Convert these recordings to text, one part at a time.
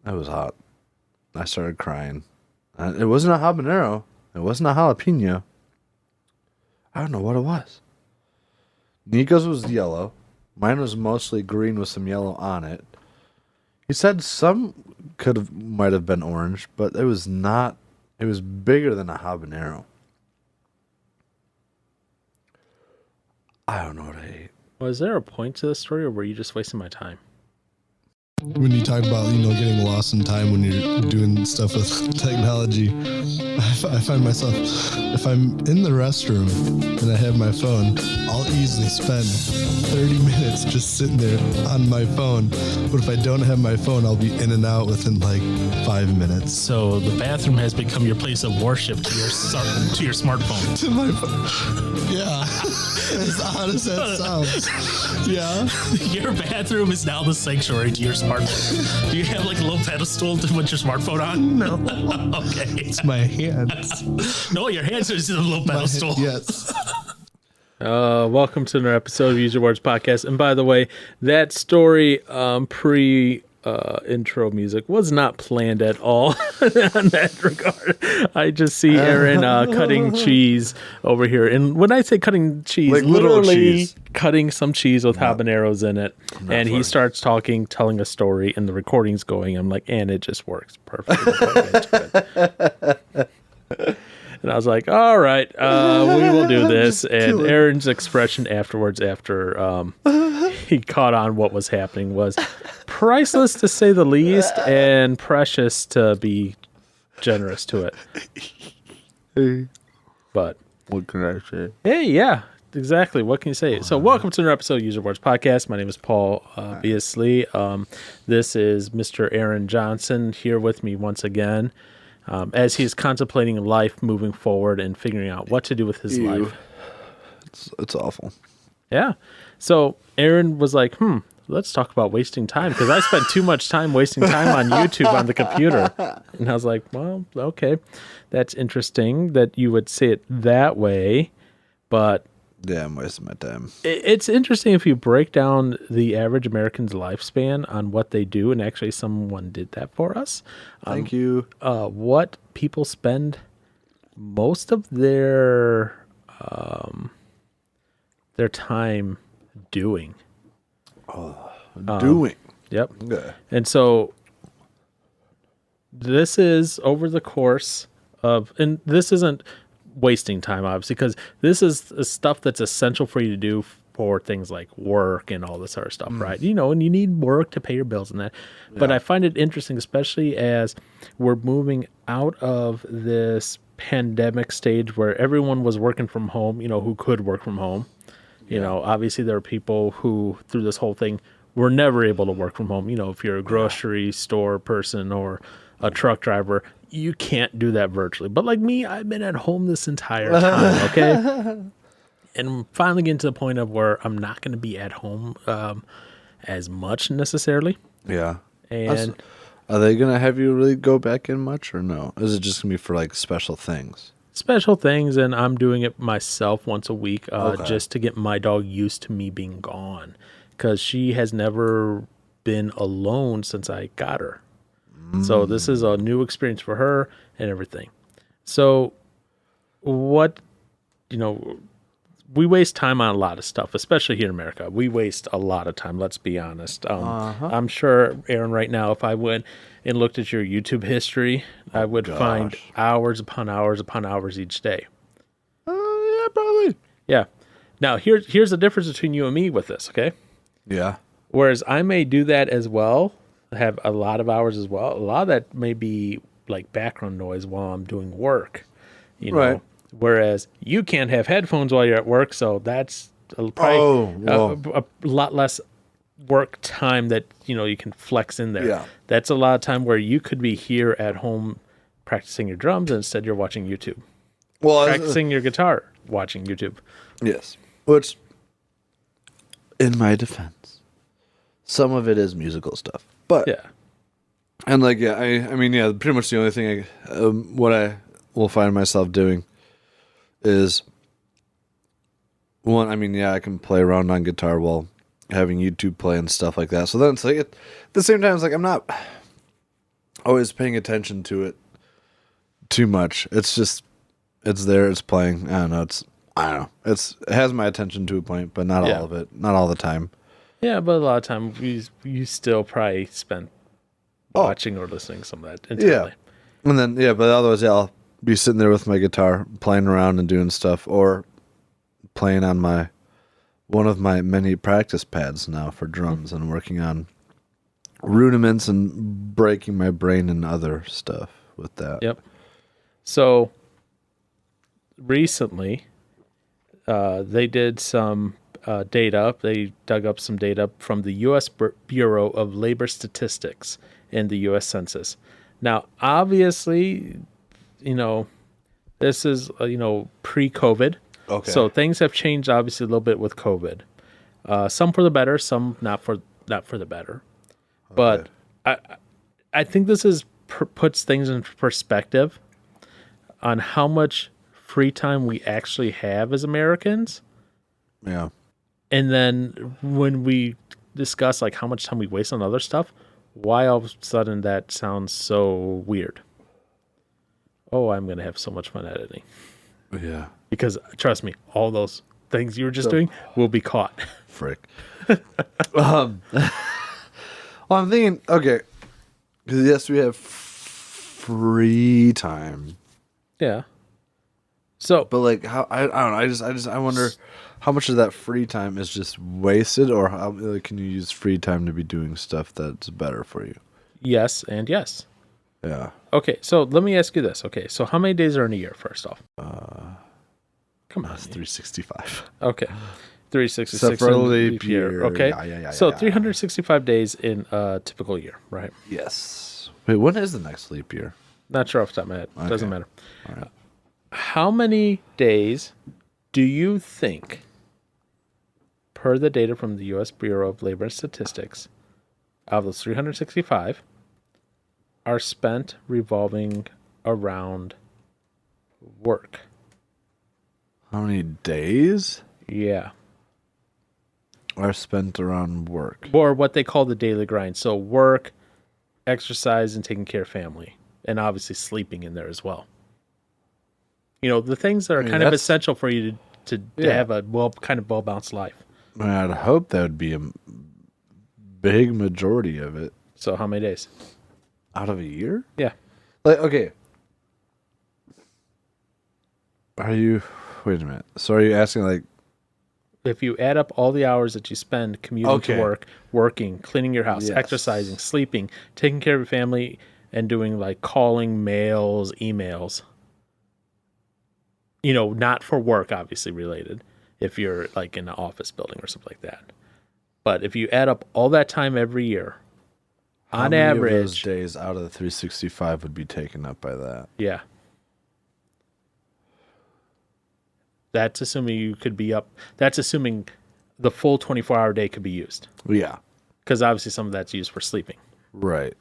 It was hot. I started crying. It wasn't a habanero. It wasn't a jalapeno. I don't know what it was. Nico's was yellow. Mine was mostly green with some yellow on it. He said some might have been orange, but it was not. It was bigger than a habanero. I don't know what I ate. Was there a point to this story, or were you just wasting my time? When you talk about, getting lost in time when you're doing stuff with technology, I find myself, if I'm in the restroom and I have my phone, I'll easily spend 30 minutes just sitting there on my phone. But if I don't have my phone, I'll be in and out within like 5 minutes. So the bathroom has become your place of worship to your smartphone. To my phone. Yeah. As odd as that sounds. Yeah. Your bathroom is now the sanctuary to your smartphone. Do you have like a little pedestal to put your smartphone on? No. Okay. It's my hands. No, your hands are just a little pedestal. Yes. Welcome to another episode of Use Your Words Podcast. And by the way, that story intro music was not planned at all in that regard. I just see Aaron cutting cheese over here. And when I say cutting cheese, Like literal literally cheese. cutting some cheese with habaneros in it. And he starts telling a story, and the recording's going. I'm like, and it just works perfectly. And I was like, all right, we will do this. And Aaron's expression afterwards, after he caught on what was happening, was priceless to say the least, and precious to be generous to it. But What can I say? hey, yeah, exactly. What can you say? So welcome to another episode of User Words Podcast. My name is Paul Beasley. This is Mr. Aaron Johnson here with me once again. As he's contemplating life moving forward and figuring out what to do with his life. It's awful. Yeah. So Aaron was like, let's talk about wasting time, because I spent too much time wasting time on YouTube on the computer. And I was like, well, okay, that's interesting that you would say it that way. But Yeah, I'm wasting my time. it's interesting if you break down the average American's lifespan on what they do, and actually someone did that for us. Thank you. What people spend most of their time doing. Doing. Yep. Okay. And so this is over the course of, and this isn't wasting time, obviously, because this is stuff that's essential for you to do for things like work and all this other stuff, right? And you need work to pay your bills and that. But I find it interesting, especially as we're moving out of this pandemic stage where everyone was working from home, who could work from home. Obviously there are people who, through this whole thing, were never able to work from home. If you're a grocery store person or a truck driver, you can't do that virtually. But like me, I've been at home this entire time, okay? And I'm finally getting to the point of where I'm not going to be at home as much necessarily. Yeah. And Are they going to have you really go back in much or no? Is it just going to be for like special things? special things, and I'm doing it myself once a week just to get my dog used to me being gone, because she has never been alone since I got her. So this is a new experience for her and everything. So we waste time on a lot of stuff, especially here in America. We waste a lot of time, let's be honest. I'm sure, Aaron, right now, if I went and looked at your YouTube history, I would find hours upon hours upon hours each day. Yeah, probably. Yeah. Now, here's the difference between you and me with this, okay? Yeah. Whereas I may do that as well, have a lot of hours as well. A lot of that may be like background noise while I'm doing work, you know. Right. Whereas you can't have headphones while you're at work, so that's probably a lot less work time that you can flex in there. Yeah. That's a lot of time where you could be here at home practicing your drums, and instead you're watching YouTube. Well, Practicing your guitar, watching YouTube. yes. Which, in my defense, some of it is musical stuff. But Yeah. and like I mean pretty much the only thing what I will find myself doing is one. I mean, I can play around on guitar while having YouTube play and stuff like that. So then it's like at the same time, it's like I'm not always paying attention to it too much. It's just, it's there, it's playing. I don't know. It has my attention to a point, but not all of it. Not all the time. Yeah, but a lot of time you still probably spend watching or listening to some of that entirely. Yeah. And then, but otherwise, I'll be sitting there with my guitar, playing around and doing stuff, or playing on one of my many practice pads now for drums and working on rudiments and breaking my brain and other stuff with that. Yep. So recently, they did some data. They dug up some data from the U.S. Bureau of Labor Statistics in the U.S. Census. Now, obviously, this is, pre-COVID. Okay. So things have changed, obviously, a little bit with COVID. Some for the better, some not for the better. But I think this puts things in perspective on how much free time we actually have as Americans. Yeah. And then when we discuss like how much time we waste on other stuff, why all of a sudden that sounds so weird. Oh, I'm going to have so much fun editing. Yeah. Because trust me, all those things you were just doing will be caught. Frick. Well, I'm thinking, okay, because yes, we have free time. Yeah. So, But like, how I don't know. I wonder how much of that free time is just wasted, or how can you use free time to be doing stuff that's better for you? yes and yes. Yeah. Okay, so let me ask you this. Okay, so how many days are in a year, first off? Come on. That's 365. Okay. 366 Except for in a leap year. year. Okay. Yeah, So yeah. 365 days in a typical year, right? Yes. Wait, when is the next leap year? Not sure off the top of my head. Okay. Doesn't matter. All right. How many days do you think, per the data from the U.S. Bureau of Labor and Statistics, out of those 365, are spent revolving around work? How many days Yeah. are spent around work? Or what they call the daily grind. So work, exercise, and taking care of family. And obviously sleeping in there as well. The things that are kind of that's- essential for you to have a well-balanced life. I mean, I'd hope that would be a big majority of it. So how many days? Out of a year? Yeah. Like, okay. Wait a minute. So are you asking, like, If you add up all the hours that you spend commuting to work, working, cleaning your house, Yes. exercising, sleeping, taking care of your family, and doing like calling, mails, emails, not for work, obviously related, if you're like in an office building or something like that. But if you add up all that time every year, how on many of average, those days out of the 365 would be taken up by that? yeah. That's assuming you could be up. That's assuming the full 24-hour day could be used. Yeah. Because obviously some of that's used for sleeping. Right.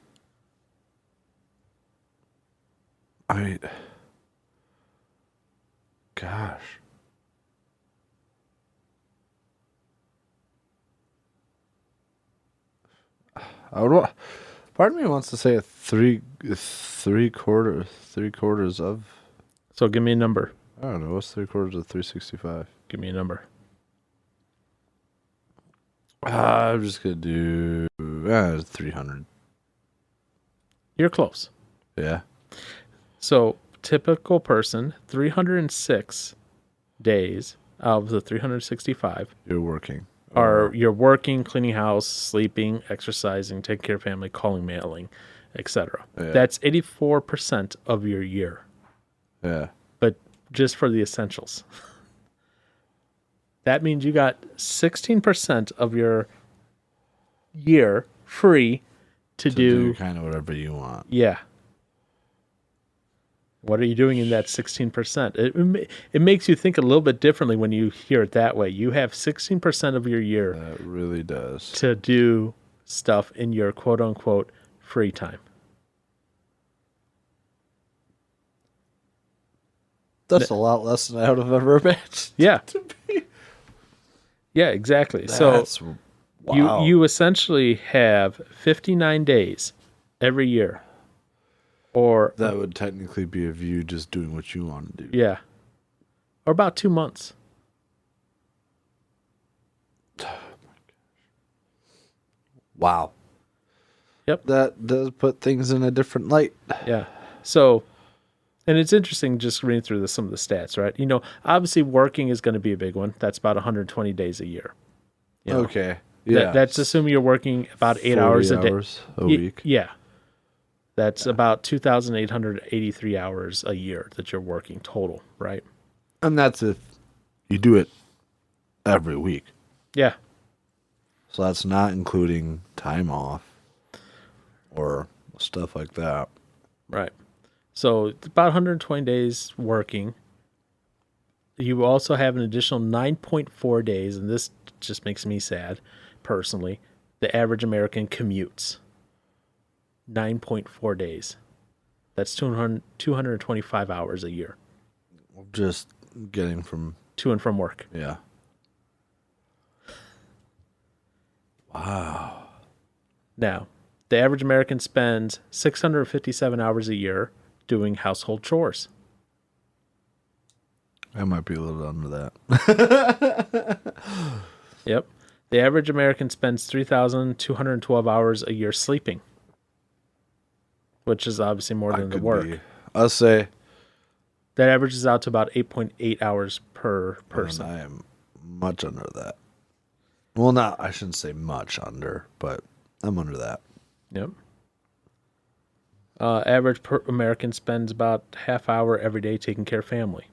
Gosh. Part of me wants to say three quarters of. So give me a number. I don't know. What's 3/4 of 365? Give me a number. I'm just gonna do 300. You're close. Yeah. So typical person, 306 days out of the 365 You're working. are you're working, cleaning house, sleeping, exercising, taking care of family, calling, mailing, etc. Yeah. That's 84% of your year, Yeah. but just for the essentials. That means you got 16% of your year free to do kind of whatever you want. yeah. What are you doing in that 16%? It makes you think a little bit differently when you hear it that way. You have 16% of your year That really does. to do stuff in your quote unquote free time. That's a lot less than I would have ever imagined. Yeah. Yeah, exactly. So wow. you essentially have 59 days every year Or That would technically be of you just doing what you want to do. yeah. Or about 2 months. Wow. Yep. That does put things in a different light. Yeah. So, and it's interesting just reading through some of the stats, right? Obviously working is going to be a big one. That's about 120 days a year. You know, Okay. Yeah. That's assuming you're working about 8 hours a day. A week. Yeah. That's about 2,883 hours a year that you're working total, right? And that's if you do it every week. Yeah. So that's not including time off or stuff like that. Right. So it's about 120 days working. You also have an additional 9.4 days, and this just makes me sad personally. The average American commutes 9.4 days. That's 225 hours a year Just getting from, to and from work. yeah. Wow. Now, the average American spends 657 hours a year doing household chores. I might be a little under that. Yep. The average American spends 3,212 hours a year sleeping, which is obviously more than the work. I'll say That averages out to about 8.8 hours per person. I am much under that. Well, not, I shouldn't say much under, but I'm under that. Yep. Average American spends about half hour every day taking care of family.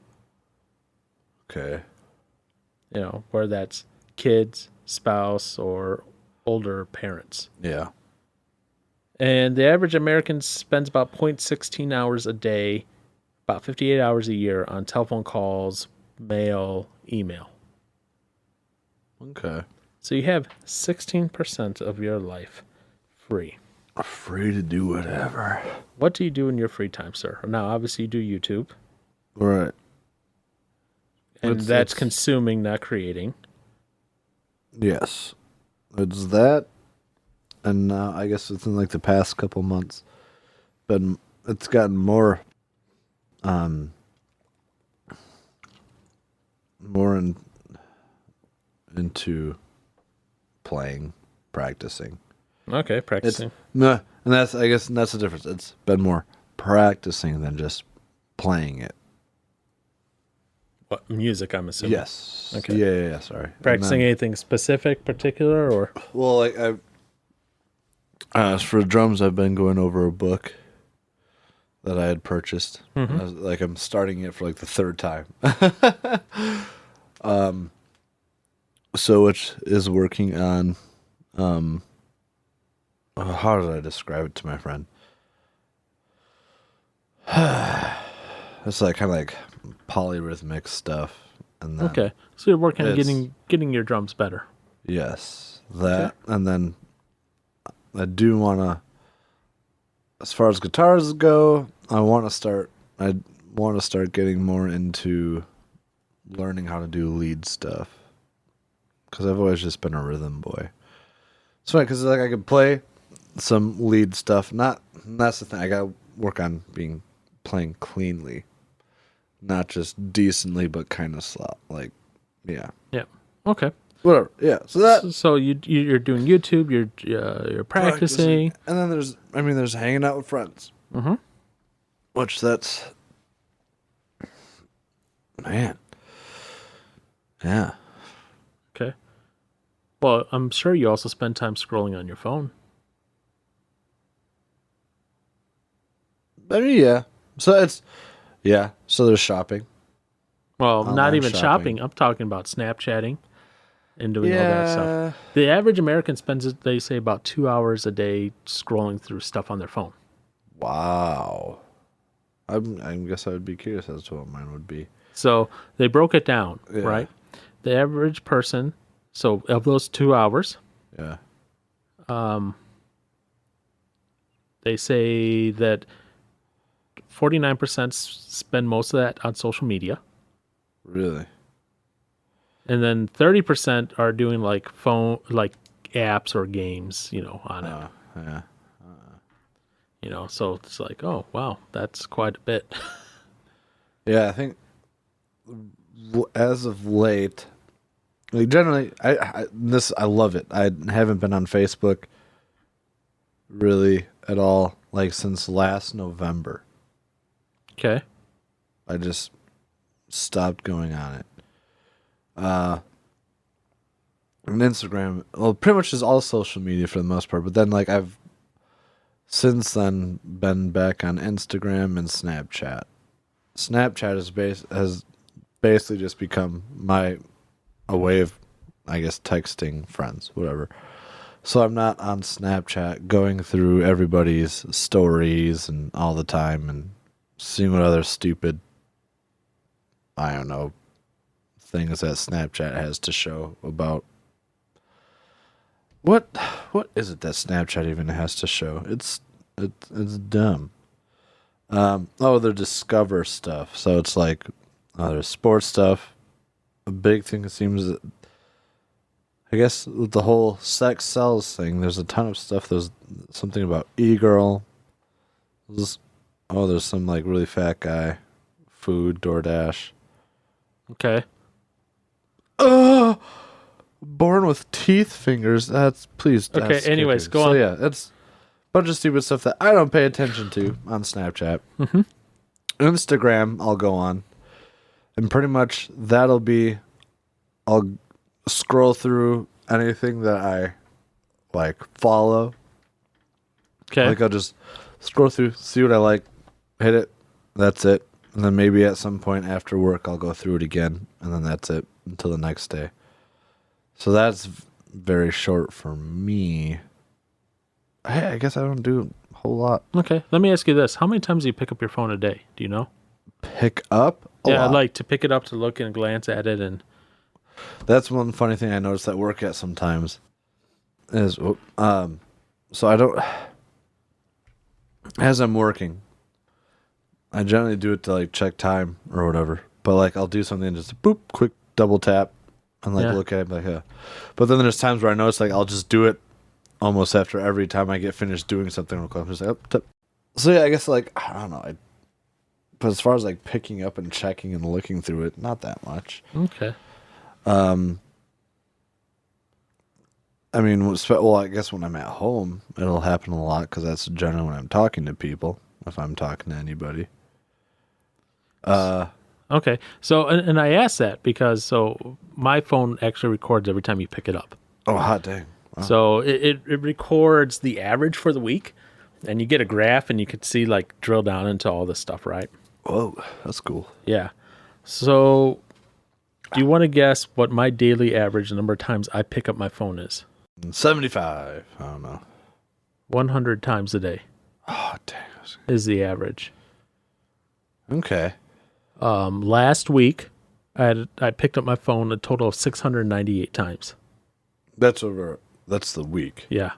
Okay. Whether that's kids, spouse, or older parents. Yeah. And the average American spends about 0.16 hours a day, about 58 hours a year on telephone calls, mail, email. Okay. So you have 16% of your life free. Free to do whatever. What do you do in your free time, sir? Now, obviously, you do YouTube, Right. and that's consuming, not creating. Yes. It's that. And I guess within like the past couple months, it's gotten more into playing, practicing. Okay, practicing. No, and that's the difference. It's been more practicing than just playing it. What, music, I'm assuming. Yes. Okay. Yeah. Sorry. Practicing anything specific, particular, or? Well, like as for drums, I've been going over a book that I had purchased. Mm-hmm. I'm starting it for like the third time. So which is working on how did I describe it to my friend? It's like kind of like polyrhythmic stuff, and then, Okay, so you're working on It's- getting your drums better. yes, that, and then I do want to, as far as guitars go, I want to start getting more into learning how to do lead stuff, because I've always just been a rhythm boy. It's funny because like I could play some lead stuff. That's the thing. I gotta work on playing cleanly, not just decently, but kind of slop. Like, yeah, Yeah. Okay. whatever. Yeah. So that So you're doing YouTube. You're practicing. and then there's hanging out with friends. Mm-hmm. Which that's, man, yeah. Okay. Well, I'm sure you also spend time scrolling on your phone. I mean, yeah. So it's, yeah. So there's shopping. Well, not Online even shopping. shopping. I'm talking about Snapchatting and doing all that stuff. The average American spends, they say, about 2 hours a day scrolling through stuff on their phone. Wow. I guess I would be curious as to what mine would be. So they broke it down, Yeah. right? The average person, so of those 2 hours, Yeah. they say that 49% spend most of that on social media. Really? And then 30% are doing like phone, like apps or games, on it. Yeah. So it's like, oh wow, that's quite a bit. Yeah, I think as of late, like generally, I love it. I haven't been on Facebook really at all, like since last November. Okay. I just stopped going on it. And Instagram, well, pretty much just all social media for the most part. But then, like, I've since then been back on Instagram and Snapchat. Snapchat has basically just become a way of, I guess, texting friends, whatever. So I'm not on Snapchat going through everybody's stories and all the time and seeing what other stupid, I don't know, things that Snapchat has to show about. What is it that Snapchat even has to show? It's dumb. Their Discover stuff. So it's like there's sports stuff. A big thing seems that, I guess, with the whole sex sells thing, there's a ton of stuff. There's something about e-girl. There's some like really fat guy. Food, DoorDash. Okay. Born with teeth fingers. Please. Okay, anyways, go on. So yeah, it's a bunch of stupid stuff that I don't pay attention to on Snapchat. Mm-hmm. Instagram, I'll go on. And pretty much I'll scroll through anything that I like follow. Okay. Like I'll just scroll through, see what I like, hit it, that's it. And then maybe at some point after work I'll go through it again, and then that's it until the next day. So that's very short for me. I guess I don't do a whole lot. Okay. Let me ask you this. How many times do you pick up your phone a day? Do you know? Pick up? Yeah, lot. like to pick it up to look and glance at it and... That's one funny thing I notice at work at sometimes. Is so I don't... As I'm working, I generally do it to like check time or whatever. But like I'll do something and just boop, quick double tap and like look at it like, yeah. But then there's times where I notice like I'll just do it almost after every time I get finished doing something real quick. I'm just like, tap. So yeah, I guess like, I don't know. But as far as like picking up and checking and looking through it, not that much. Okay. I mean, well, I guess when I'm at home, it'll happen a lot because that's generally when I'm talking to people, if I'm talking to anybody. Okay. So, and I asked that because my phone actually records every time you pick it up. Oh, hot dang. Wow. So it records the average for the week, and you get a graph, and you could see like drill down into all this stuff, right? Whoa, that's cool. Yeah. So, do you want to guess what my daily average number of times I pick up my phone is? 75. I don't know. 100 times a day. Oh, dang. Is the average. Okay. Last week, I picked up my phone a total of 698 times. That's the week. Yeah.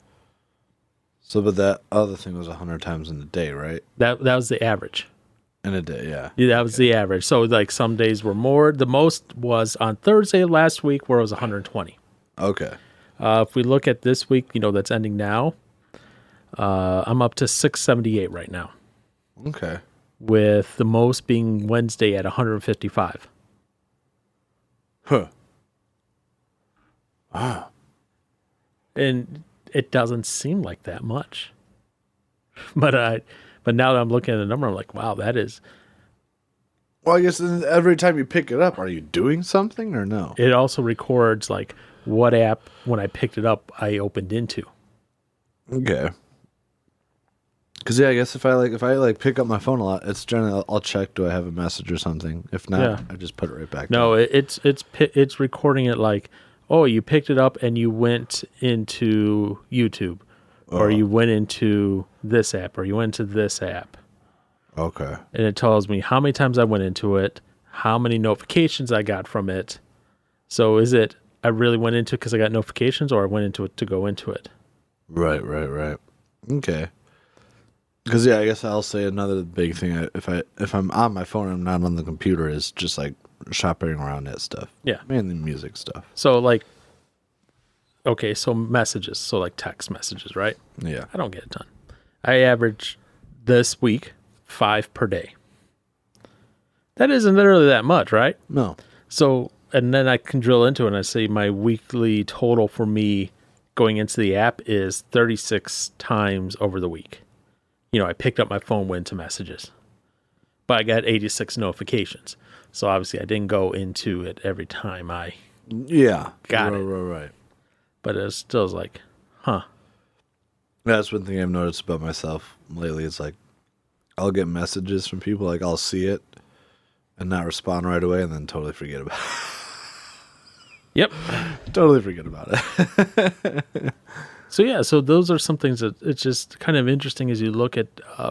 So, but that other thing was 100 times in a day, right? That was the average. In a day, yeah. Yeah, that was the average. So, like, some days were more. The most was on Thursday of last week, where it was 120. Okay. If we look at this week, that's ending now, I'm up to 678 right now. Okay. With the most being Wednesday at 155. Huh. Wow. And it doesn't seem like that much. But now that I'm looking at the number, I'm like, wow, that is... Well, I guess every time you pick it up, are you doing something or no? It also records, like, what app, when I picked it up, I opened into. Okay. Because, yeah, I guess if I pick up my phone a lot, it's generally, I'll check, do I have a message or something? If not, I just put it right back No, down. it's recording it like, oh, you picked it up and you went into YouTube. Or you went into this app, or you went into this app. Okay. And it tells me how many times I went into it, how many notifications I got from it. So is it I really went into it because I got notifications, or I went into it to go into it? Right. Okay. Because, yeah, I guess I'll say another big thing, if I'm on my phone and I'm not on the computer, is just, like, shopping around that stuff. Yeah. Mainly music stuff. So, like, okay, so messages, so like text messages, right? Yeah. I don't get a ton. I average this week, 5 per day. That isn't literally that much, right? No. So, and then I can drill into it and I say my weekly total for me going into the app is 36 times over the week. I picked up my phone, went to messages, but I got 86 notifications. So obviously I didn't go into it every time I got it. Right. But it still was like, huh. That's one thing I've noticed about myself lately. It's like I'll get messages from people, like I'll see it and not respond right away and then totally forget about it. Yep. Totally forget about it. So those are some things that it's just kind of interesting as you look at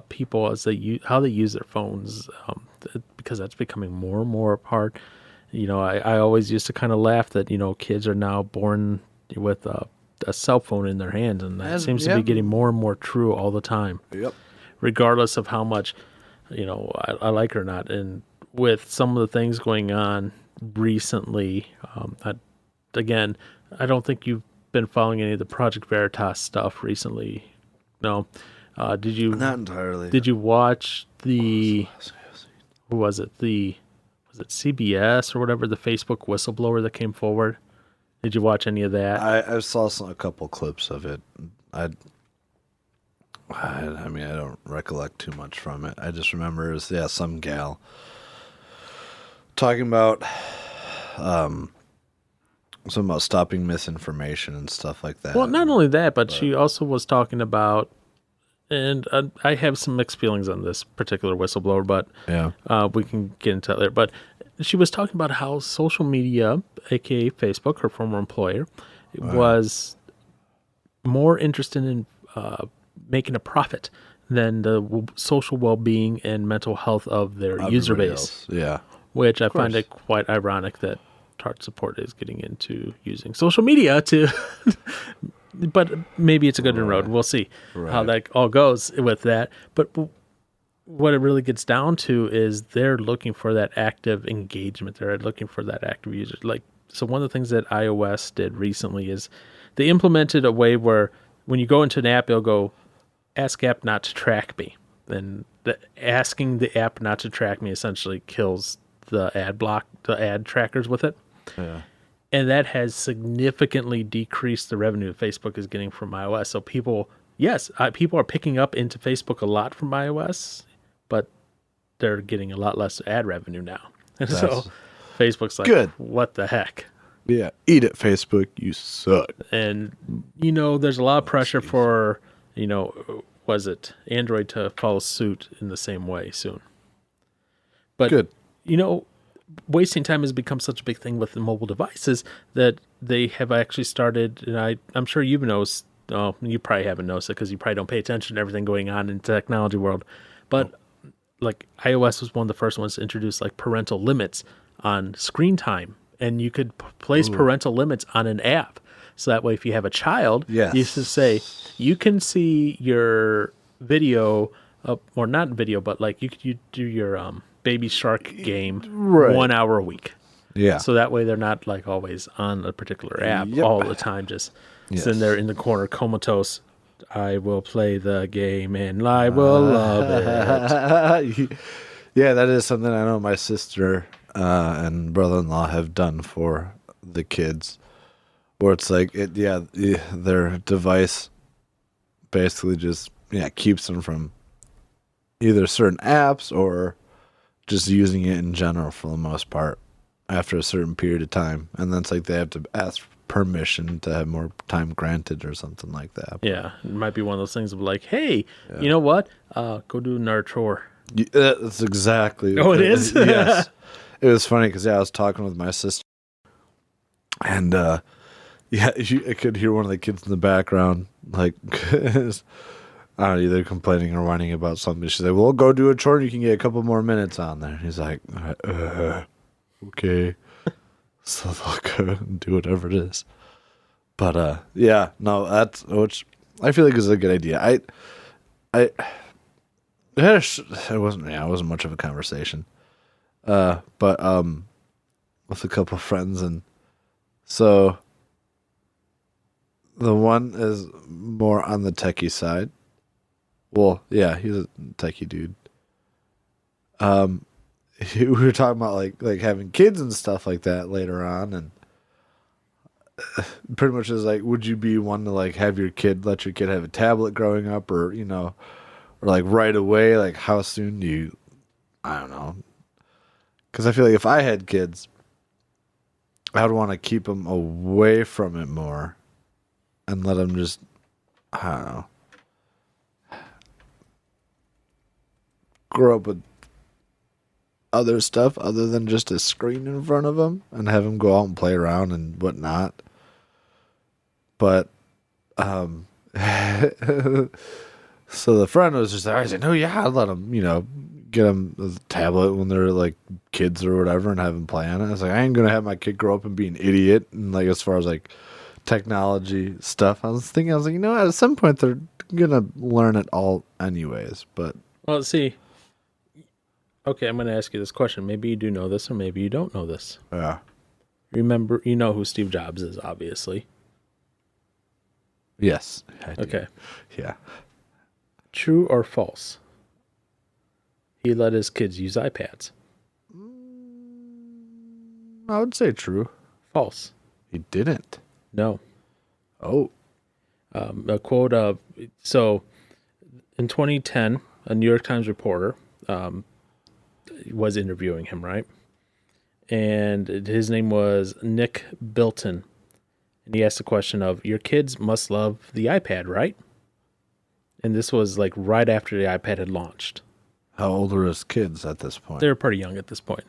people as how they use their phones, because that's becoming more and more a part. I always used to kind of laugh that kids are now born with a cell phone in their hands, and that seems to be getting more and more true all the time. Yep. Regardless of how much I like it or not, and with some of the things going on recently, I don't think you've been following any of the Project Veritas stuff recently. No. Did you? Not entirely. Did you watch was it CBS or whatever, the Facebook whistleblower that came forward? Did you watch any of that? I saw a couple clips of it. I don't recollect too much from it. I just remember it was, some gal talking about something about stopping misinformation and stuff like that. Well, not only that, but she also was talking about, and I have some mixed feelings on this particular whistleblower, but we can get into that later. But she was talking about how social media, aka Facebook, her former employer, was more interested in making a profit than the social well-being and mental health of their user base. Yeah. Which I find it quite ironic that Tart Support is getting into using social media to, but maybe it's a good road. We'll see how that all goes with that. But what it really gets down to is they're looking for that active engagement. They're looking for that active user. So one of the things that iOS did recently is they implemented a way where when you go into an app, it'll go, ask app not to track me. Then asking the app not to track me essentially kills the ad trackers with it. Yeah. And that has significantly decreased the revenue that Facebook is getting from iOS. So people are picking up into Facebook a lot from iOS, but they're getting a lot less ad revenue now. And so Facebook's like, good. What the heck? Yeah. Eat it, Facebook. You suck. And, there's a lot of pressure for, was it Android to follow suit in the same way soon. But, good. Wasting time has become such a big thing with the mobile devices that they have actually started, and I'm sure you've noticed, you probably haven't noticed it because you probably don't pay attention to everything going on in the technology world, but iOS was one of the first ones to introduce parental limits on screen time, and you could place parental limits on an app. So that way, if you have a child, you used to say, you can see your video, or not video, but you do your Baby Shark game 1 hour a week. Yeah. So that way they're not always on a particular app all the time, just sitting there in the corner comatose. I will play the game and I will love it. Yeah, that is something I know my sister and brother-in-law have done for the kids, where it's their device basically just keeps them from either certain apps or just using it in general for the most part after a certain period of time. And then it's they have to ask permission to have more time granted or something like that. Yeah, it might be one of those things of hey, you know what? Go do another chore. That's exactly. Oh, it is? Yes. It was funny because I was talking with my sister and I could hear one of the kids in the background I don't know, either complaining or whining about something. She's like, well, go do a chore and you can get a couple more minutes on there. He's like, okay. So they'll go and do whatever it is. But, which I feel like is a good idea. It wasn't much of a conversation. But with a couple of friends. And so the one is more on the techie side. Well, yeah, he's a techie dude. We were talking about like having kids and stuff like that later on, and pretty much is like, would you be one to like have your kid let your kid have a tablet growing up, or or like right away? Like, how soon do you? I don't know, because I feel like if I had kids, I would want to keep them away from it more, and let them just, I don't know, grow up with other stuff other than just a screen in front of them, and have them go out and play around and whatnot. But so the friend was just there. I said, "No, yeah, I'd let them, get them a tablet when they're like kids or whatever, and have them play on it." I was like, I ain't gonna have my kid grow up and be an idiot, and like as far as like technology stuff, I was like, at some point they're gonna learn it all anyways. But Well, see, okay, I'm going to ask you this question. Maybe you do know this, or maybe you don't know this. yeah, Remember, you know who Steve Jobs is, obviously. yes, I do. Okay. Yeah, True or false? He let his kids use iPads. I would say true. False. He didn't. No. Oh, A quote of, so in 2010, a New York Times reporter was interviewing him, right? And his name was Nick Bilton. And he asked the question of, your kids must love the iPad, right? And this was like right after the iPad had launched. how old are his kids at this point? They were pretty young at this point.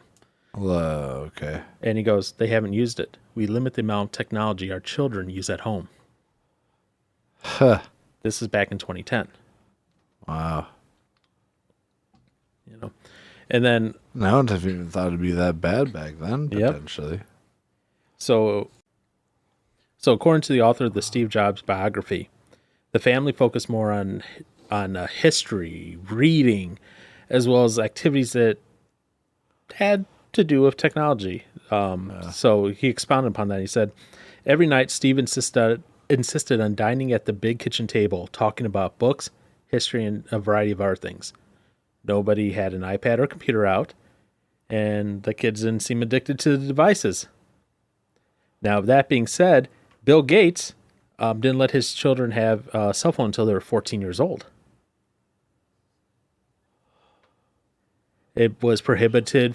Okay. And he goes, they haven't used it. We limit the amount of technology our children use at home. Huh. This is back in 2010, Wow. And then, I wouldn't have even thought it'd be that bad back then, Yep. potentially. so according to the author of the Steve Jobs biography, the family focused more on history, reading, as well as activities that had to do with technology. So he expounded upon that. He said, every night Steve insisted on dining at the big kitchen table, talking about books, history, and a variety of other things. Nobody had an iPad or computer out, and the kids didn't seem addicted to the devices. Now, that being said, Bill Gates didn't let his children have a cell phone until they were 14 years old. It was prohibited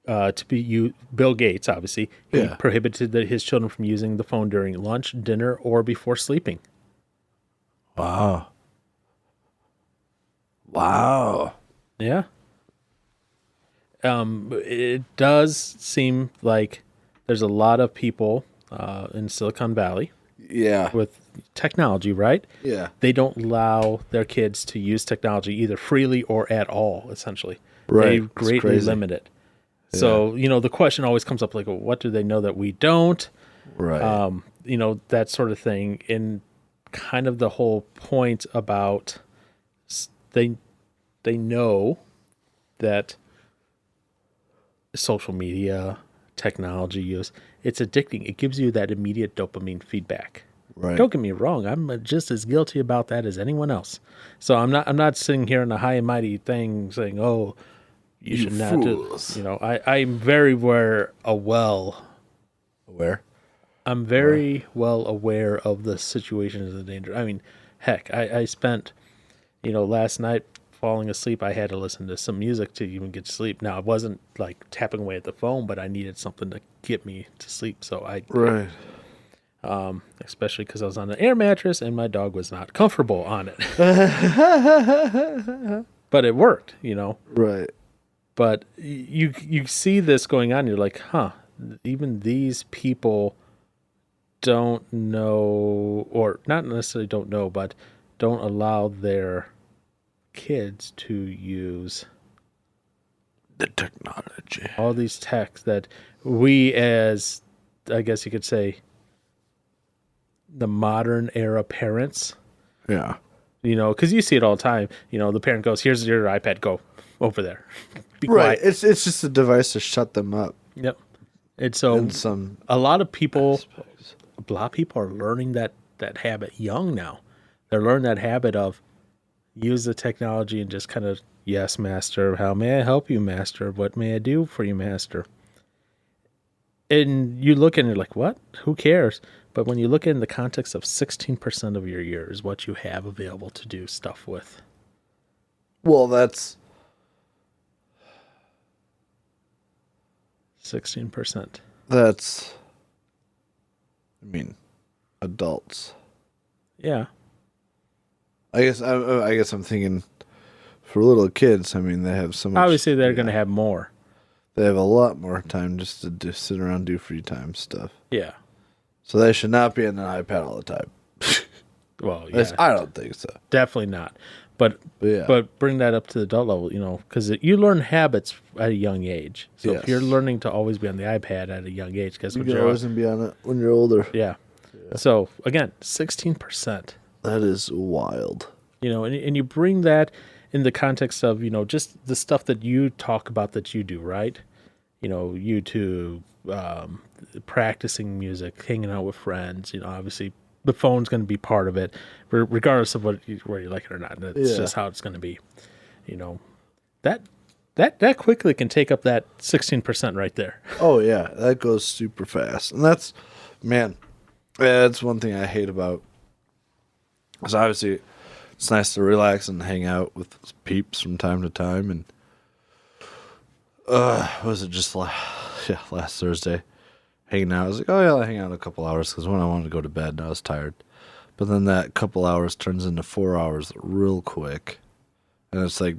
to be used. Bill Gates, obviously, he prohibited his children from using the phone during lunch, dinner, or before sleeping. Wow. Wow. Yeah. It does seem like there's a lot of people in Silicon Valley Yeah. with technology, right? Yeah. They don't allow their kids to use technology either freely or at all, essentially. Right. They It's greatly crazy. limit it. So, the question always comes up like, well, what do they know that we don't? Right. That sort of thing. And kind of the whole point about they know that social media, technology use, it's addicting. It gives you that immediate dopamine feedback. Right. Don't get me wrong. I'm just as guilty about that as anyone else. So I'm not sitting here in a high and mighty thing saying, oh, you should not fools. do. I'm very aware well aware of the situations and the danger. I mean, heck, I spent, last night falling asleep. I had to listen to some music to even get to sleep. Now, I wasn't like tapping away at the phone, but I needed something to get me to sleep. So Right. especially because I was on an air mattress and my dog was not comfortable on it. But it worked, Right. But you see this going on, you're like, huh, even these people don't know, or not necessarily don't know, but don't allow their kids to use The technology. all these techs that we, as I guess you could say, the modern era parents, Yeah. because you see it all the time. The parent goes, here's your iPad, go over there. Be Right. quiet. It's just a device to shut them up. Yep. And so In some a lot of people aspects. are learning that habit young now. They're learning that habit of, use the technology and just kind of, yes, master. How may I help you, master? What may I do for you, master? And you look and you're like, what? Who cares? But when you look in the context of 16% of your year is what you have available to do stuff with. Well, that's 16%. I mean, adults. Yeah. I guess I'm thinking for little kids. I mean, they have so much. Obviously, they're going to have more. They have a lot more time just to sit around, do free time stuff. Yeah. So they should not be on an iPad all the time. Well, yeah. I don't think so. Definitely not. But yeah. But bring that up to the adult level, because you learn habits at a young age. So if you're learning to always be on the iPad at a young age, guess what? You're always going to be on it when you're older. Yeah. So again, 16%. That is wild. And you bring that in the context of, just the stuff that you talk about that you do, right? YouTube, practicing music, hanging out with friends, obviously the phone's going to be part of it, regardless of whether you like it or not. That's just how it's going to be. That quickly can take up that 16% right there. Oh, yeah. That goes super fast. And that's one thing I hate about. Because obviously, it's nice to relax and hang out with peeps from time to time. And was it just last Thursday? Hanging out. I was like, oh, yeah, I'll hang out a couple hours because when I wanted to go to bed and I was tired. But then that couple hours turns into 4 hours real quick. And it's like,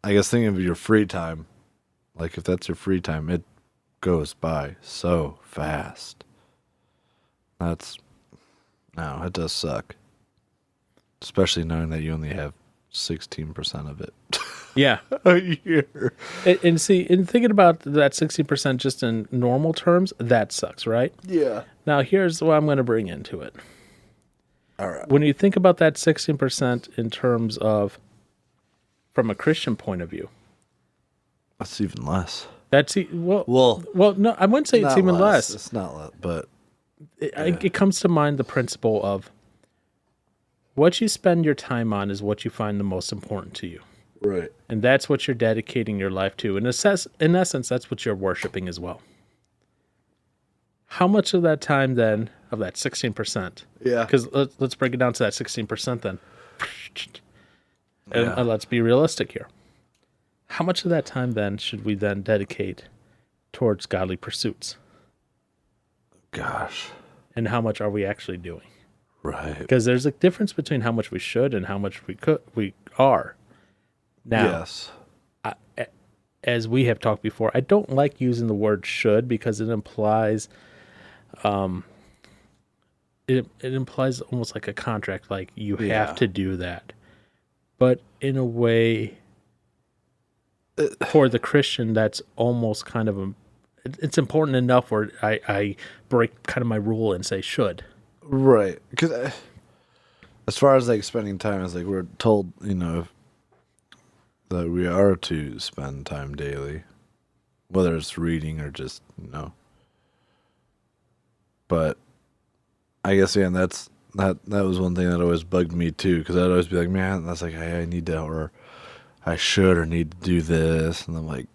I guess thinking of your free time, like if that's your free time, it goes by so fast. It does suck. Especially knowing that you only have 16% of it. Yeah. A year. And thinking about that 60% just in normal terms, that sucks, right? Yeah. Now, here's what I'm going to bring into it. All right. When you think about that 16% in terms of, from a Christian point of view, That's even less. Well, no, I wouldn't say it's even less. It's not less, but it comes to mind the principle of what you spend your time on is what you find the most important to you. right. And that's what you're dedicating your life to. In essence, that's what you're worshiping as well. How much of that time then, of that 16%? Yeah. Because let's break it down to that 16% then. And let's be realistic here. How much of that time then should we then dedicate towards godly pursuits? Gosh. And how much are we actually doing? Right. Because there's a difference between how much we should and how much we are. Now, Yes. as we have talked before, I don't like using the word should because it implies it implies almost like a contract, like you have to do that. But in a way, for the Christian, that's almost kind of it's important enough where I break kind of my rule and say should. Right. Because as far as like spending time, it's like we're told, that we are to spend time daily, whether it's reading or just, But I guess, yeah, that was one thing that always bugged me too, because I'd always be like, man, that's like, hey, I need to, or I should or need to do this. And I'm like,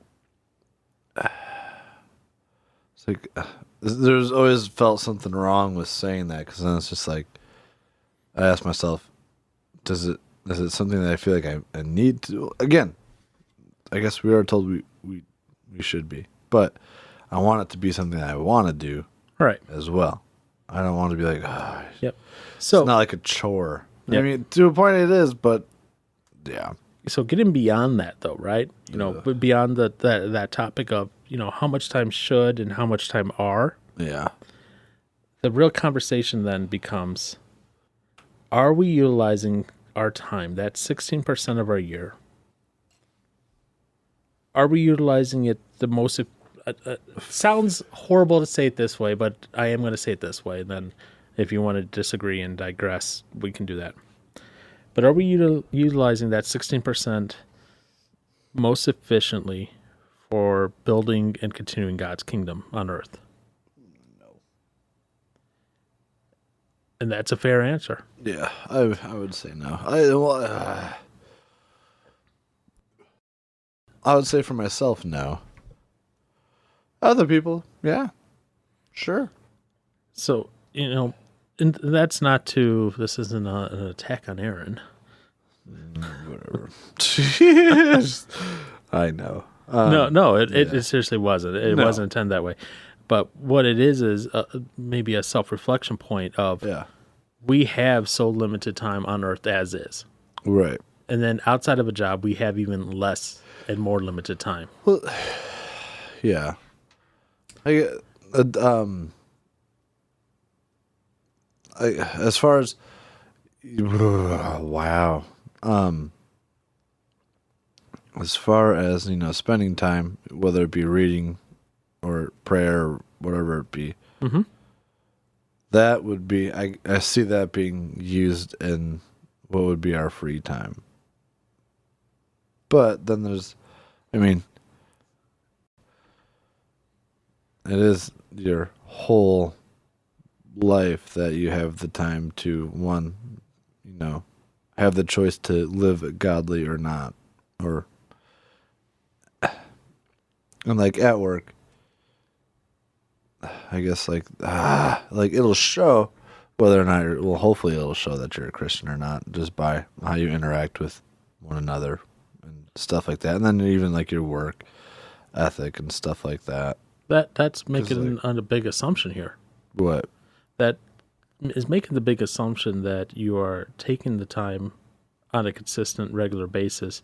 it's like, there's always felt something wrong with saying that, because then it's just like, I ask myself, is it something that I feel like I need to do? Again, I guess we are told we should be, but I want it to be something that I want to do, right, as well. I don't want to be like, yep. So it's not like a chore. Yep. I mean, to a point it is, but yeah. So getting beyond that, though, right? But beyond that topic of how much time should and how much time are. Yeah. The real conversation then becomes: are we utilizing our time, that 16% of our year? Are we utilizing it the most? Sounds horrible to say it this way, but I am going to say it this way. And then if you want to disagree and digress, we can do that. But are we utilizing that 16% most efficiently for building and continuing God's kingdom on earth? No. And that's a fair answer. Yeah, I would say no. I would say for myself, no. Other people, yeah, sure. So, and that's not to, this isn't an attack on Aaron. Whatever. I know. No, it seriously wasn't. It No. wasn't intended that way. But what it is maybe a self-reflection point of Yeah. we have so limited time on earth as is. Right. And then outside of a job, we have even less and more limited time. Well, yeah. As far as wow. As far as, spending time, whether it be reading or prayer or whatever it be, Mhm. that would be, I see that being used in what would be our free time. But then there's, it is your whole life that you have the time to, one, have the choice to live godly or not. Or, and like at work, I guess like it'll show whether or not hopefully it'll show that you're a Christian or not just by how you interact with one another and stuff like that. And then even like your work ethic and stuff like that. That's making a big assumption here. What? That is making the big assumption that you are taking the time on a consistent, regular basis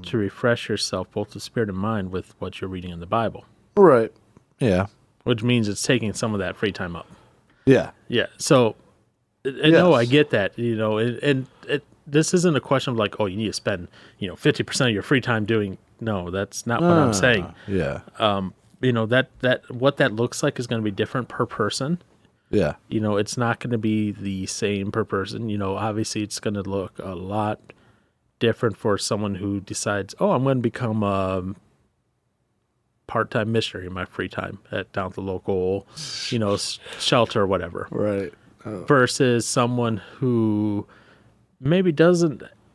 to refresh yourself, both the spirit and mind, with what you're reading in the Bible. Right. Yeah. Which means it's taking some of that free time up. Yeah. Yeah. So, no, I get that. This isn't a question of like, oh, you need to spend 50% of your free time doing. No, that's not what I'm saying. Yeah. That what that looks like is going to be different per person. Yeah. It's not going to be the same per person. Obviously it's going to look a lot different for someone who decides, oh, I'm going to become a part-time missionary in my free time down at the local, shelter or whatever. Right. Versus someone who maybe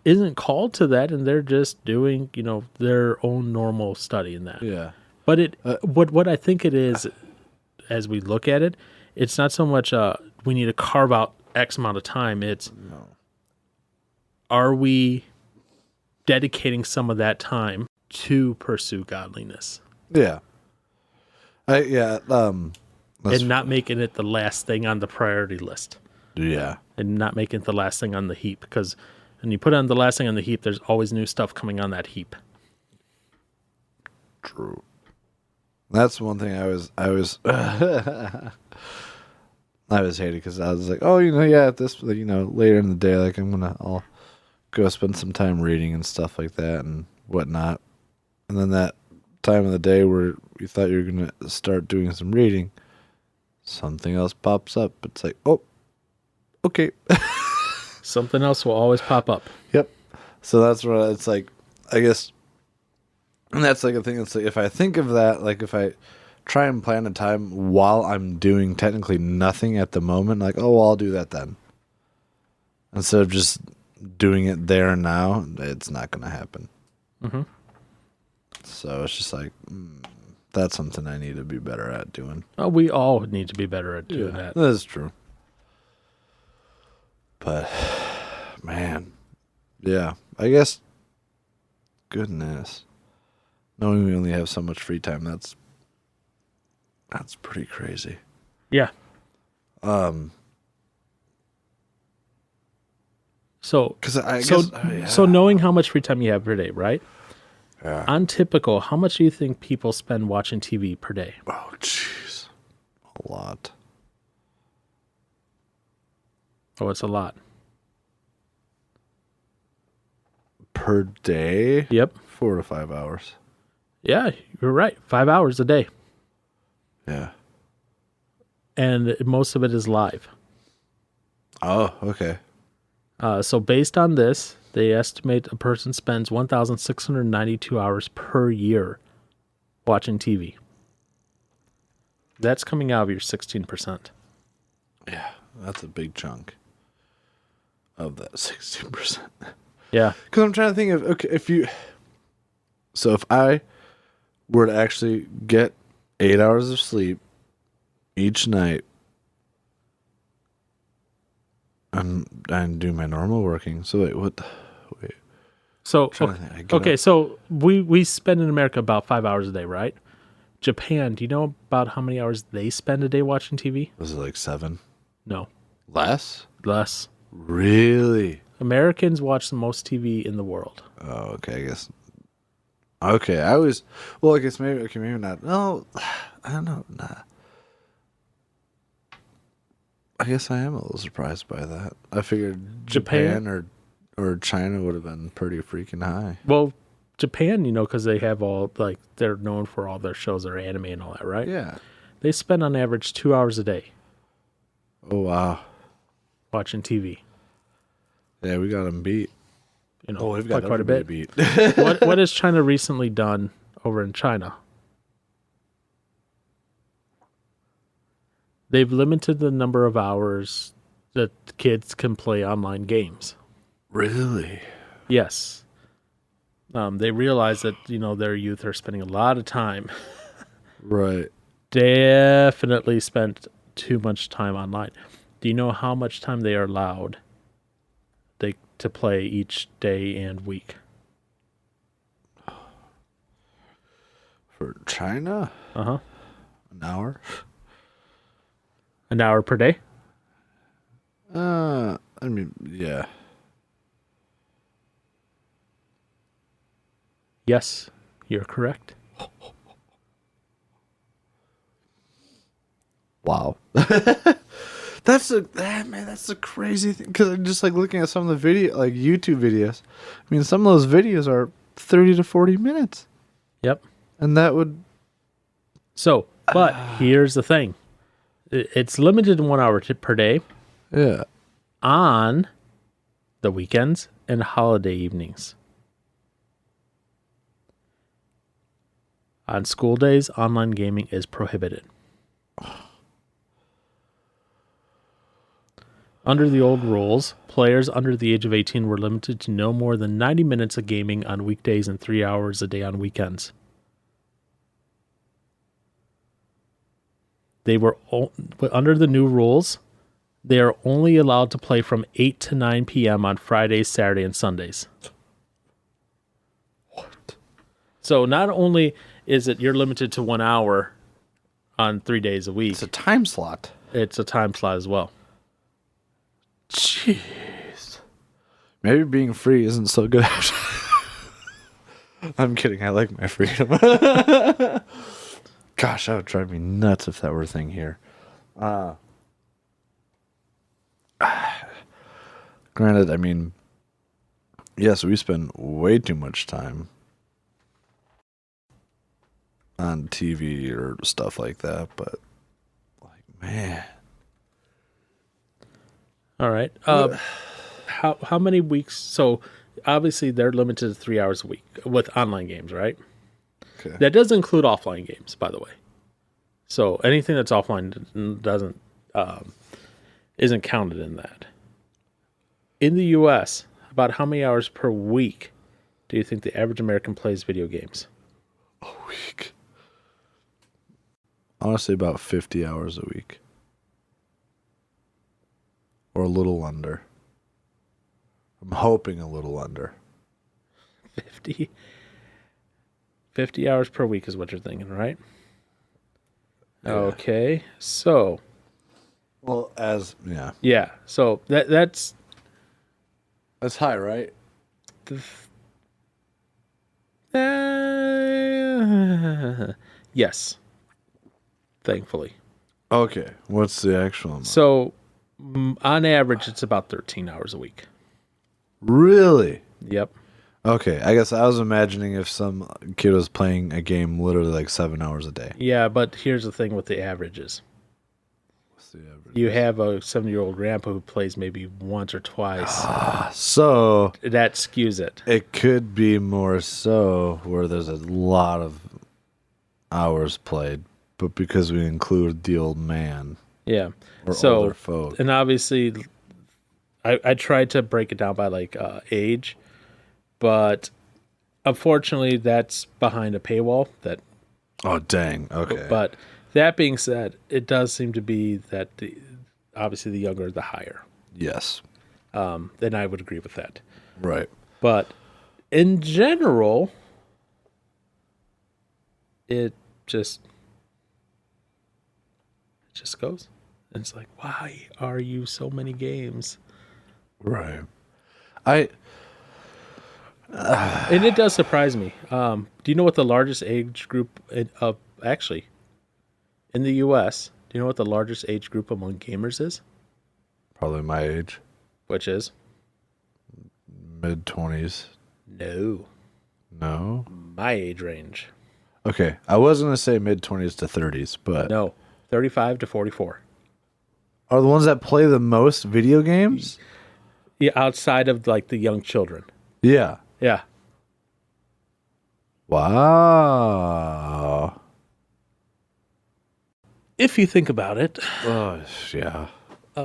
isn't called to that and they're just doing, their own normal study in that. Yeah. But what I think it is, as we look at it, it's not so much we need to carve out X amount of time. It's are we dedicating some of that time to pursue godliness? Yeah. And not making it the last thing on the priority list. Yeah. And not making it the last thing on the heap. Because when you put it on the last thing on the heap, there's always new stuff coming on that heap. True. That's one thing I was I was hating because I was like, oh, at this, later in the day, like I'll go spend some time reading and stuff like that and whatnot. And then that time of the day where you thought you were going to start doing some reading, something else pops up. It's like, oh, okay. Something else will always pop up. Yep. So that's what it's like, I guess. And that's like a thing that's like, if I think of that, like if I try and plan a time while I'm doing technically nothing at the moment, like, oh, well, I'll do that then. Instead of just doing it there and now, it's not going to happen. Mm-hmm. So it's just like, that's something I need to be better at doing. Oh, we all need to be better at doing that. That is true. But, man, yeah, I guess, goodness, knowing we only have so much free time, that's pretty crazy. Yeah. So knowing how much free time you have per day, right? Yeah. On typical, how much do you think people spend watching TV per day? Oh, jeez. A lot. Oh, it's a lot. Per day? Yep. 4 to 5 hours. Yeah, you're right. 5 hours a day. Yeah. And most of it is live. Oh, okay. So based on this, they estimate a person spends 1,692 hours per year watching TV. That's coming out of your 16%. Yeah, that's a big chunk of that 16%. Yeah. Because I'm trying to think of, okay, if you... So if I were to actually get 8 hours of sleep each night and do my normal working. So wait. So Trying to think. I get okay, up. so we spend in America about 5 hours a day, right? Japan, do you know about how many hours they spend a day watching TV? Was it like 7? No, Less? less. Really? Americans watch the most TV in the world. Oh, okay, I guess. Okay, I guess maybe not. No, I don't know. Nah. I guess I am a little surprised by that. I figured Japan or China would have been pretty freaking high. Well, Japan, because they have they're known for all their shows, their anime and all that, right? Yeah. They spend on average 2 hours a day Oh, wow. watching TV. Yeah, we got them beat. We've got quite a bit. beat. What has China recently done over in China? They've limited the number of hours that kids can play online games. Really? Yes. They realize that, their youth are spending a lot of time. Right. Definitely spent too much time online. Do you know how much time they are allowed to play each day and week? For China? Uh-huh. An hour? An hour per day? I mean, yeah. Yes, you're correct. Wow. That's a crazy thing. Because I'm just like looking at some of the YouTube videos. I mean, some of those videos are 30 to 40 minutes. Yep. And that would. So, but here's the thing. It's limited to 1 hour per day Yeah. on the weekends and holiday evenings. On school days, online gaming is prohibited. Under the old rules, players under the age of 18 were limited to no more than 90 minutes of gaming on weekdays and 3 hours a day on weekends. They were under the new rules, they are only allowed to play from 8 to 9 p.m. on Fridays, Saturday, and Sundays. What? So not only is it you're limited to 1 hour on 3 days a week, It's a time slot. it's a time slot as well. Jeez. Maybe being free isn't so good. I'm kidding. I like my freedom. Gosh, that would drive me nuts if that were a thing here. Granted, I mean, yes, we spend way too much time on TV or stuff like that, but man. All right. How many weeks? So obviously they're limited to 3 hours a week with online games, right? Okay. That does include offline games, by the way. So anything that's offline doesn't isn't counted in that. In the U.S., about how many hours per week do you think the average American plays video games? A week. Honestly, about 50 hours a week. Or a little under. I'm hoping a little under. 50 hours per week is what you're thinking, right? Yeah. Okay. So, Well, yeah. yeah. So that's High, right? yes. Thankfully. Okay. What's the actual amount? So, on average, it's about 13 hours a week. Really? Yep. Okay. I guess I was imagining if some kid was playing a game literally like 7 hours a day. Yeah, but here's the thing with the averages. What's the average? You have a 70-year-old grandpa who plays maybe once or twice. So That skews it. it could be more so where there's a lot of hours played, but because we include the old man Yeah. or So, older folk. and obviously, I tried to break it down by age, but unfortunately, that's behind a paywall. Oh, dang. Okay. But that being said, it does seem to be that obviously the younger the higher. Yes. Then I would agree with that. Right. But in general, it just goes. And it's like, why are you so many games? Right. And it does surprise me. Do you know what the largest age group actually in the U.S.? Do you know what the largest age group among gamers is? Probably my age. Which is Mid-20s. no, No. my age range. Okay. I was going to say mid-20s to 30s, but No, 35 to 44. are the ones that play the most video games? Yeah, outside of like the young children. Yeah. Yeah. Wow. If you think about it, Oh, yeah.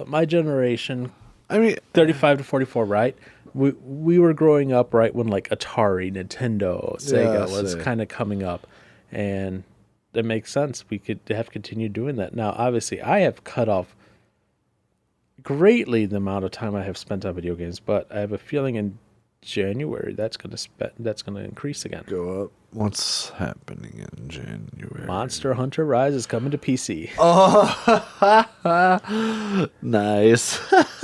my generation, I mean, 35 to 44, right? We were growing up right when like Atari, Nintendo, Sega was same. kind of coming up, and that makes sense. We could have continued doing that. Now, obviously, I have cut off greatly the amount of time I have spent on video games, but I have a feeling in January that's going to increase again. go up. What's happening in January? Monster Hunter Rise is coming to PC. Oh, nice.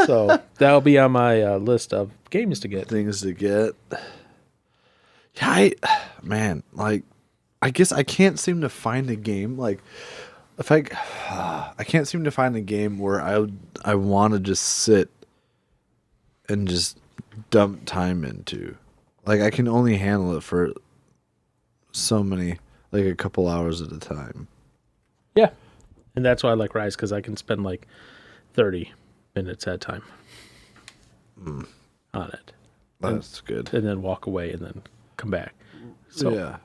So that'll be on my list of games to get. Things to get. Yeah, like, I guess I can't seem to find a game like if I can't seem to find a game where I want to just sit and just dump time into. Like I can only handle it for so many, like a couple hours at a time. Yeah. And that's why I like Rise, because I can spend like 30 minutes at a time on it. That's good. And then walk away and then come back. So yeah.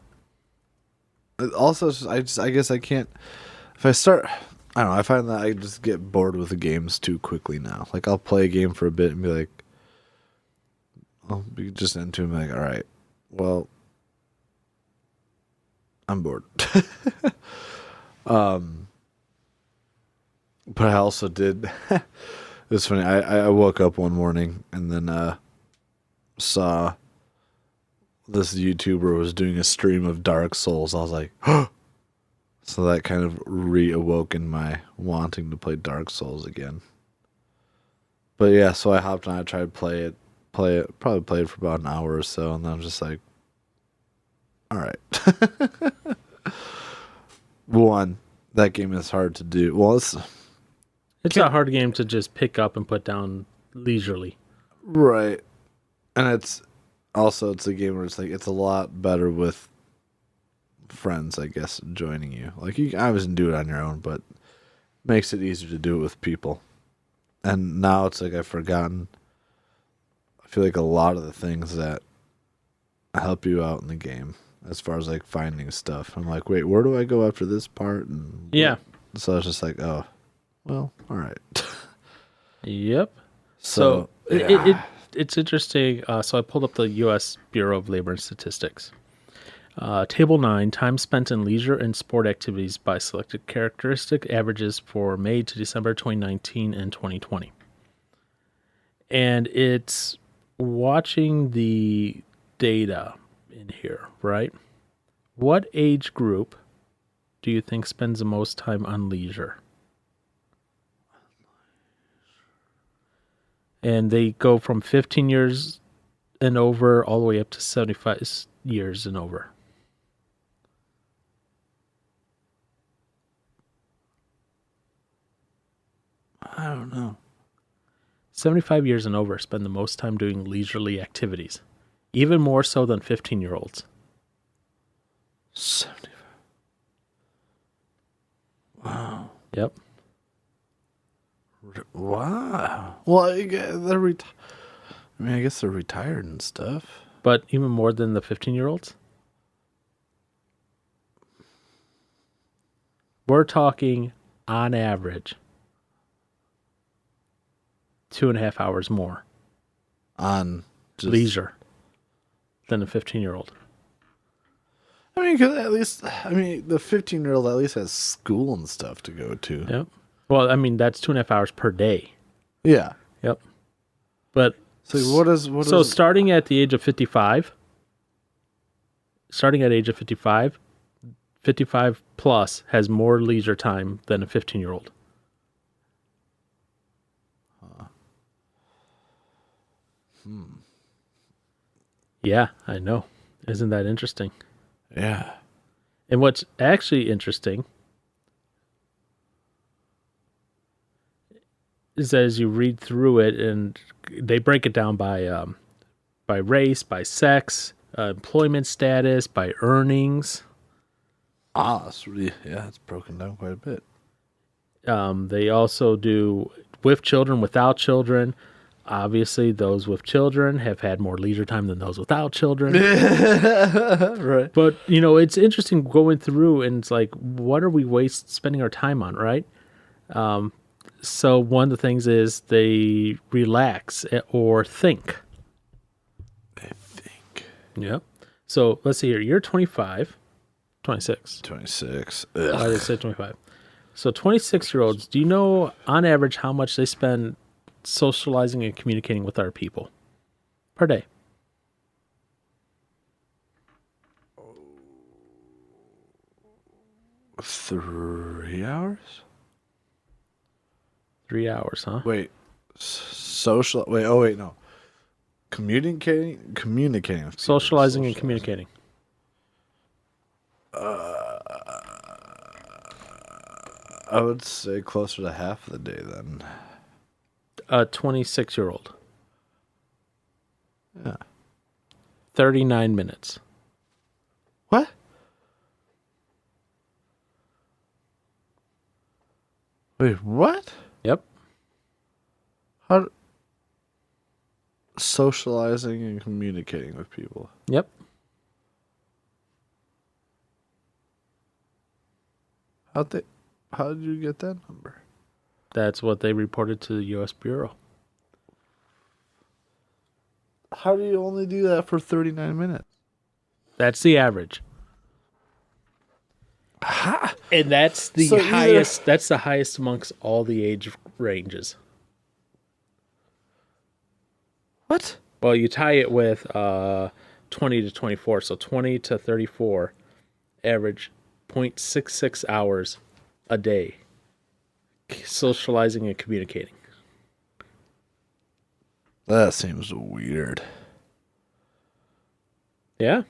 Also, I guess I can't. If I start, I don't know. I find that I just get bored with the games too quickly now. Like I'll play a game for a bit and be like, I'll be just into it and be like, all right, well, I'm bored. But I also did. It was funny. I woke up one morning and then saw this YouTuber was doing a stream of Dark Souls. I was like, oh. So that kind of reawoken my wanting to play Dark Souls again. But yeah, so I hopped on. I tried to play it. Probably played for about an hour or so, and then I'm just like, all right. One, that game is hard to do. Well, it's a hard game to just pick up and put down leisurely. Right. And it's a game where it's like it's a lot better with friends, I guess, joining you. Like you obviously do it on your own, but it makes it easier to do it with people. And now it's like I've forgotten. I feel like a lot of the things that help you out in the game, as far as like finding stuff. I'm like, wait, where do I go after this part? And yeah. So it's just like, oh, well, all right. Yep. So it's interesting. So I pulled up the U.S. Bureau of Labor and Statistics. Table 9, time spent in leisure and sport activities by selected characteristic averages for May to December 2019 and 2020. And it's watching the data in here, right? What age group do you think spends the most time on leisure? And they go from 15 years and over all the way up to 75 years and over. I don't know. 75 years and over spend the most time doing leisurely activities, even more so than 15-year-olds. 75. Wow. Yep. Wow. Well, I guess I guess they're retired and stuff. But even more than the 15-year-olds? We're talking, on average, 2.5 hours more On leisure than a 15-year-old. mean, 'cause at least, the 15-year-old at least has school and stuff to go to. Yep. Well, I mean, that's 2.5 hours per day. Yeah. Yep. But So what is starting at the age of 55, 55 plus has more leisure time than a 15-year-old. Yeah, I know. Isn't that interesting? Yeah. And what's actually interesting is that as you read through it, and they break it down by race, by sex, employment status, by earnings. It's really, it's broken down quite a bit. They also do with children, without children. Obviously, those with children have had more leisure time than those without children. Right. But, it's interesting going through and it's like, what are we spending our time on, right? So one of the things is they relax or think. I think. Yep. So let's see here. You're 25, 26. 26. Why did I say 25? So 26-year-olds, do you know on average how much they spend socializing and communicating with other people per day? $3 hours? 3 hours, huh? Wait. Social. Wait. Oh, wait. No. Communicating. With people. Socializing and communicating. I would say closer to half of the day then. A 26-year-old. Yeah. 39 minutes. What? Wait, what? Yep. How? Socializing and communicating with people. Yep. How did you get that number? That's what they reported to the U.S. Bureau. How do you only do that for 39 minutes? That's the average. And that's the highest. That's the highest amongst all the age ranges. What? Well, you tie it with 20 to 24. So 20 to 34 average 0.66 hours a day socializing and communicating. That seems weird. Yeah.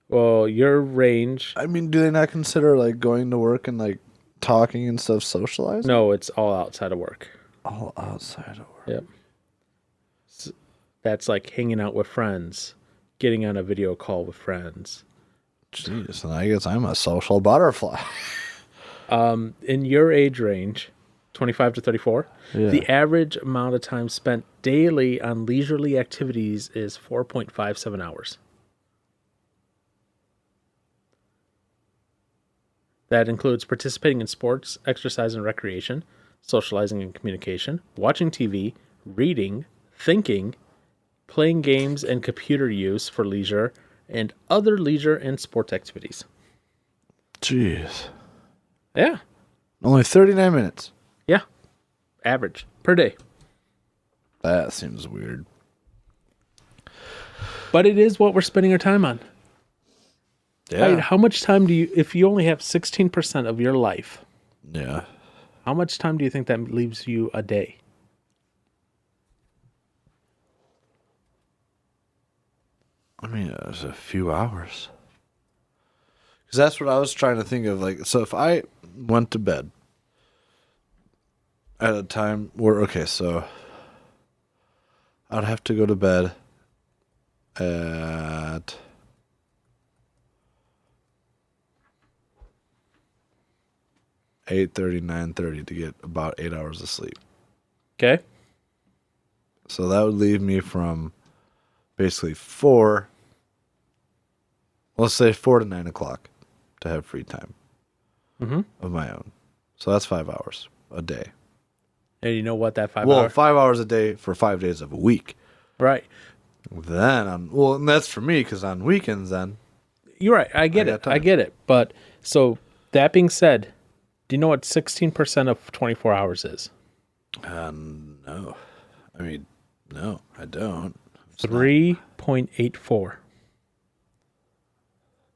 Well, your range. I mean, do they not consider like going to work and like talking and stuff socializing? No, it's all outside of work. All outside of work. Yep. That's like hanging out with friends, getting on a video call with friends. Jeez, and I guess I'm a social butterfly. In your age range, 25 to 34, the average amount of time spent daily on leisurely activities is 4.57 hours. That includes participating in sports, exercise and recreation, socializing and communication, watching TV, reading, thinking, playing games and computer use for leisure, and other leisure and sports activities. Jeez. Yeah. Only 39 minutes. Yeah. Average per day. That seems weird. But it is what we're spending our time on. Yeah. Right, how much time do you, if you only have 16% of your life, Yeah. how much time do you think that leaves you a day? I mean, it was a few hours. Because that's what I was trying to think of. Like, so if I went to bed at a time where, okay, so I'd have to go to bed at 8:30, 9:30 to get about 8 hours of sleep. Okay. So that would leave me from basically let's say 4 to 9 o'clock to have free time of my own. So that's 5 hours a day. And you know what that 5 Well, hours? 5 hours a day for 5 days of a week. Right. Then and that's for me because on weekends then You're right. I get it. I get it. But so that being said, do you know what 16% of 24 hours is? No. I mean, no, I don't. 3.84.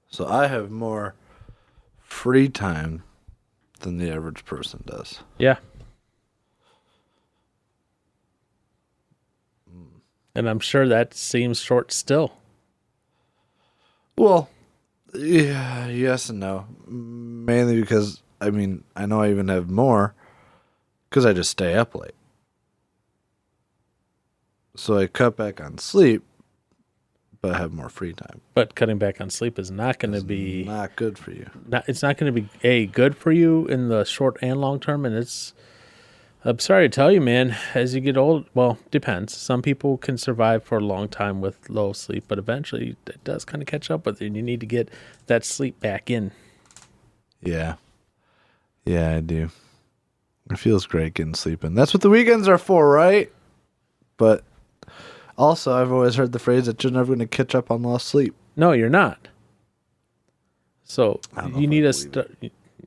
So I have more free time than the average person does. Yeah. And I'm sure that seems short still. Well, yeah, yes and no. Mainly because, I mean, I know I even have more because I just stay up late. So I cut back on sleep, but I have more free time. But cutting back on sleep is not going to be not good for you. It's not going to be good for you in the short and long term, and I'm sorry to tell you, man, as you get old, well, depends. Some people can survive for a long time with low sleep, but eventually it does kind of catch up with you, and you need to get that sleep back in. Yeah. Yeah, I do. It feels great getting sleep in. That's what the weekends are for, right? But also, I've always heard the phrase that you're never going to catch up on lost sleep. No, you're not. So you need to start.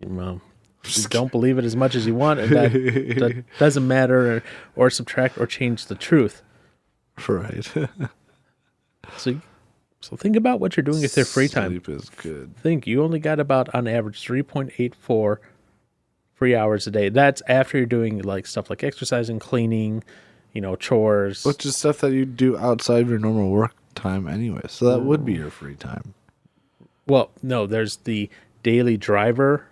Well, you don't believe it as much as you want, and that doesn't matter or subtract or change the truth. Right. So think about what you're doing with your free time. Sleep is good. Think you only got about, on average, 3.84 free hours a day. That's after you're doing like stuff like exercising, cleaning, chores. Which is stuff that you do outside of your normal work time anyway. So that would be your free time. Well, no, there's the daily driver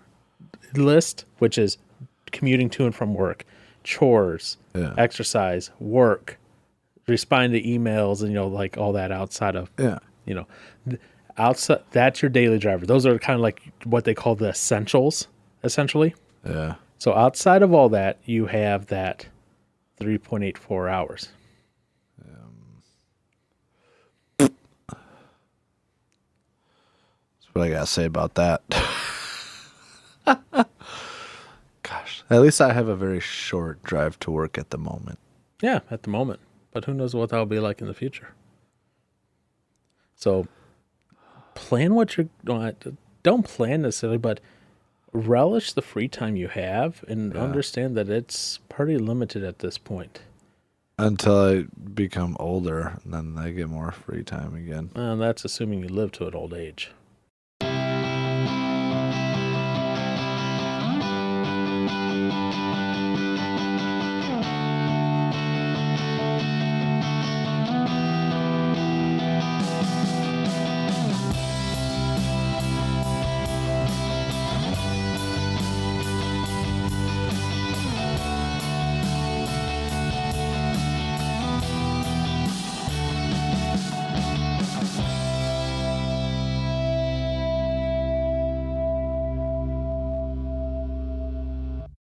list, which is commuting to and from work, chores, exercise, work, respond to emails, and like all that outside of outside. That's your daily driver. Those are kind of like what they call the essentials, essentially. Yeah. So outside of all that, you have that 3.84 hours. That's what I gotta say about that. Gosh, at least I have a very short drive to work at the moment. Yeah, at the moment. But who knows what that'll be like in the future. So plan what you're don't plan necessarily, but relish the free time you have and understand that it's pretty limited at this point. Until I become older, and then I get more free time again. And that's assuming you live to an old age.